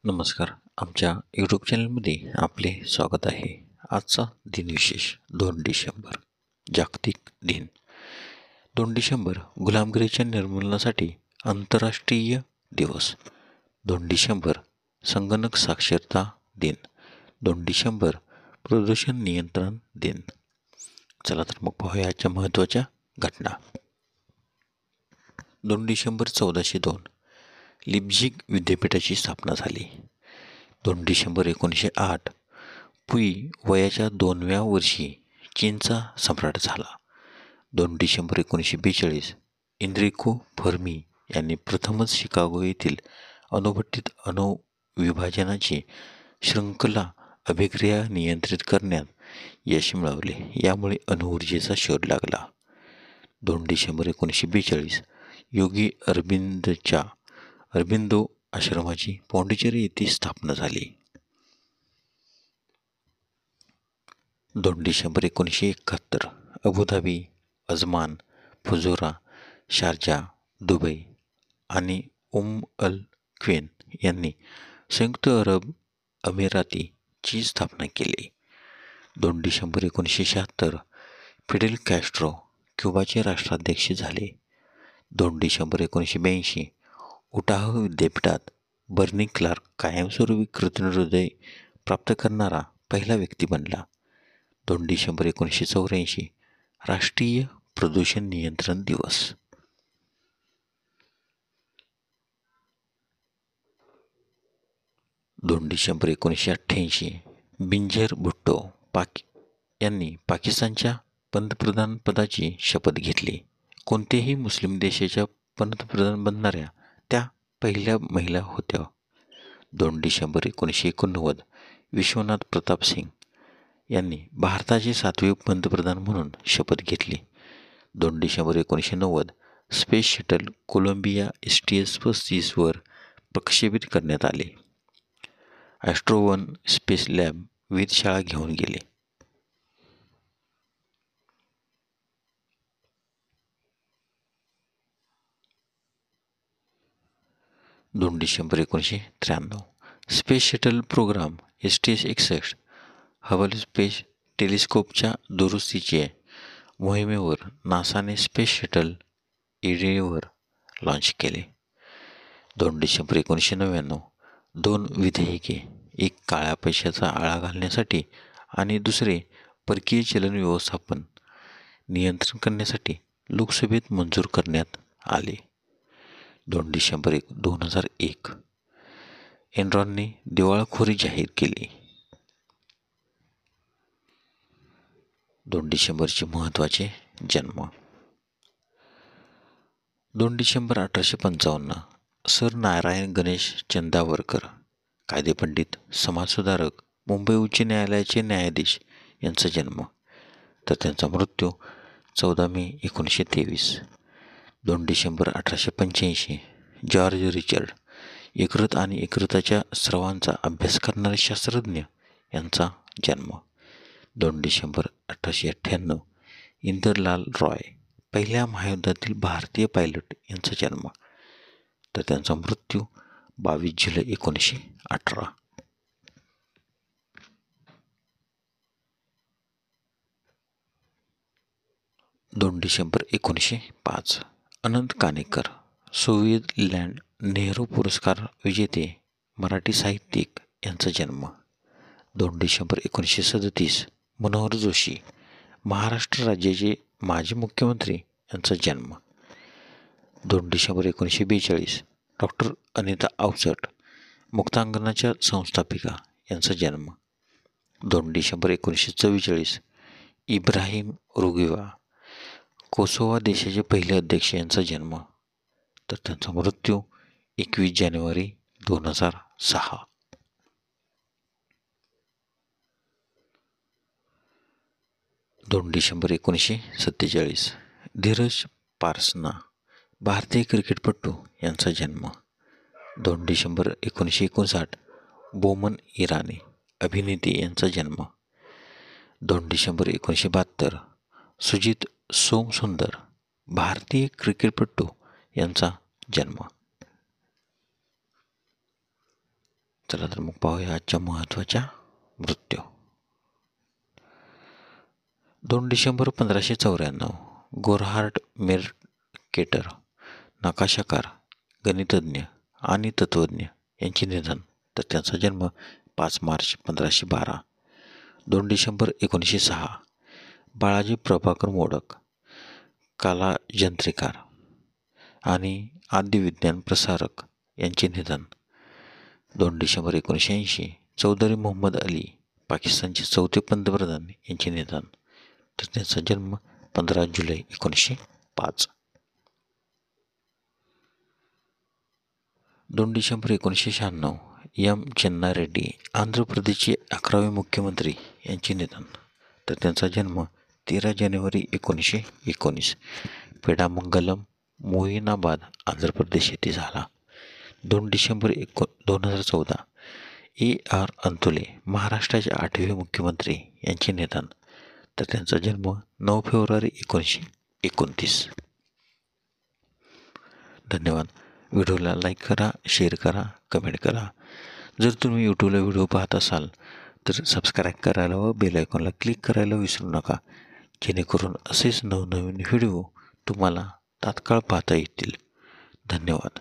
नमस्कार. आमच्या यूट्यूब चॅनलमध्ये आपले स्वागत आहे. आजचा दिनविशेष 2 डिसेंबर जागतिक दिन. 2 डिसेंबर गुलामगिरीच्या निर्मूलनासाठी आंतरराष्ट्रीय दिवस. 2 डिसेंबर संगणक साक्षरता दिन. 2 डिसेंबर प्रदूषण नियंत्रण दिन. चला तर मग पाहूया आजच्या महत्त्वाच्या घटना. 2 डिसेंबर 1402 लिप्झिग विद्यापीठाची स्थापना झाली. 2 डिसेंबर 1908 पुई वयाच्या 2व्या वर्षी चीनचा सम्राट झाला. 2 डिसेंबर 1942 एन्रिको फर्मी यांनी प्रथमच शिकागो येथील अणुभट्टीत अणुविभाजनाची शृंखला अभिक्रिया नियंत्रित करण्यात यश मिळवले. यामुळे अणुऊर्जेचा शोध लागला. 2 डिसेंबर 1942 योगी अरबिंदो आश्रमाची पाँडिचेरी येथे स्थापना झाली. 2 December 1971 Abu Dhabi, Ajman, Fujairah, Sharjah, Dubai आणि अल क्वेन यांनी संयुक्त अरब अमिरातीची स्थापना केली. 2 डिसेंबर 1976 फिडेल कॅस्ट्रो क्युबाचे राष्ट्राध्यक्ष झाले. 2 डिसेंबर 1982 उटाह विद्यापीठात बर्नी क्लार्क कायमस्वरूपी कृत्रिम हृदय प्राप्त करणारा पहिला व्यक्ती बनला. 2 डिसेंबर 1984 राष्ट्रीय प्रदूषण नियंत्रण दिवस. 2 डिसेंबर 1988 बिंजर भुट्टो यांनी पाकिस्तानच्या पंतप्रधानपदाची शपथ घेतली. कोणत्याही मुस्लिम देशाच्या पंतप्रधान बनणाऱ्या त्या पहिल्या महिला होत्या. 2 डिसेंबर 1989 विश्वनाथ प्रताप सिंग यांनी भारताचे 7वे पंतप्रधान म्हणून शपथ घेतली. 2 December 1990 space shuttle Columbia STS-35 वर प्रक्षेपित करण्यात आले. ॲस्ट्रो 1 स्पेस लॅब वेधशाळा घेऊन गेले. 2 December 1993 space shuttle programme STS-61 Hubble space टेलिस्कोपच्या दुरुस्तीच्या मोहिमेवर नासाने स्पेस शटल ईडीवर लॉन्च केले. 2 डिसेंबर 1999 2 विधेयके, एक काळ्या पैशाचा आळा घालण्यासाठी आणि दुसरे परकीय चलन व्यवस्थापन नियंत्रण करण्यासाठी लोकसभेत मंजूर करण्यात आले. 2 डिसेंबर 2001 एनरॉनने दिवाळखोरी जाहीर केली. 2 डिसेंबरचे महत्त्वाचे जन्म. 2 डिसेंबर 1855 सर नारायण गणेश चंदावरकर, कायदेपंडित, समाजसुधारक, मुंबई उच्च न्यायालयाचे न्यायाधीश यांचा जन्म. तर त्यांचा मृत्यू 14 मे 1923. 2 डिसेंबर 1885 जॉर्ज रिचर्ड, यकृत आणि यकृताच्या स्रावांचा अभ्यास करणारे शास्त्रज्ञ यांचा जन्म. 2 डिसेंबर 1898 इंदरलाल रॉय, पहिल्या महायुद्धातील भारतीय पायलट यांचा जन्म. तर त्यांचा मृत्यू 22 जुलै 1918. 2 डिसेंबर 1905 अनंत काणेकर, सोव्हिएत लँड नेहरू पुरस्कार विजेते मराठी साहित्यिक यांचा जन्म. 2 डिसेंबर 1937 मनोहर जोशी, महाराष्ट्र राज्याचे माजी मुख्यमंत्री यांचा जन्म. 2 डिसेंबर 1942 डॉक्टर अनिता अवचट, मुक्तांगणाच्या संस्थापिका यांचा जन्म. 2 डिसेंबर 1944 इब्राहिम रुगिवा, कोसोवा देशाचे पहिले अध्यक्ष यांचा जन्म. तर त्यांचा मृत्यू 21 जानेवारी 2006. 2 डिसेंबर 1947 धीरज पारसना, भारतीय क्रिकेटपटू यांचा जन्म. 2 डिसेंबर 1959 बोमन इराणी, अभिनेती यांचा जन्म. 2 डिसेंबर 1972 सुजित सोमसुंदर, भारतीय क्रिकेटपटू यांचा जन्म. चला तर मग पाहूया आजच्या महत्त्वाच्या मृत्यू. 2 डिसेंबर 1594 गोरहार्ड मेर्केटर, नकाशाकार, गणितज्ञ आणि तत्त्वज्ञ यांचे निधन. तर त्यांचा जन्म 5 मार्च 1512. 2 डिसेंबर 1906 बाळाजी प्रभाकर मोडक, कालाजंत्रीकार आणि आद्य विज्ञान प्रसारक यांचे निधन. 2 डिसेंबर 1980 चौधरी मोहम्मद अली, पाकिस्तानचे 4थे पंतप्रधान यांचे निधन. तर त्यांचा जन्म 15 जुलै 1905. 2 डिसेंबर 1996 एम चेन्नारेड्डी, आंध्र प्रदेशचे 11वे मुख्यमंत्री यांचे निधन. तर त्यांचा जन्म 13 जानेवारी 1919 पेडामंगलम, मोहिनाबाद, आंध्र प्रदेश येथे झाला. 2 डिसेंबर 2014 AR अंतुले, महाराष्ट्राचे 8वे मुख्यमंत्री यांचे निधन. तर त्यांचा जन्म 9 फेब्रुवारी 1929. धन्यवाद. व्हिडिओला लाईक करा, शेअर करा, कमेंट करा. जर तुम्ही यूट्यूबला व्हिडिओ पाहत असाल तर सबस्क्राईब करायला व बेल आयकॉनला क्लिक करायला विसरू नका, जेणेकरून असेच नवनवीन व्हिडिओ तुम्हाला तात्काळ पाहता येतील. धन्यवाद.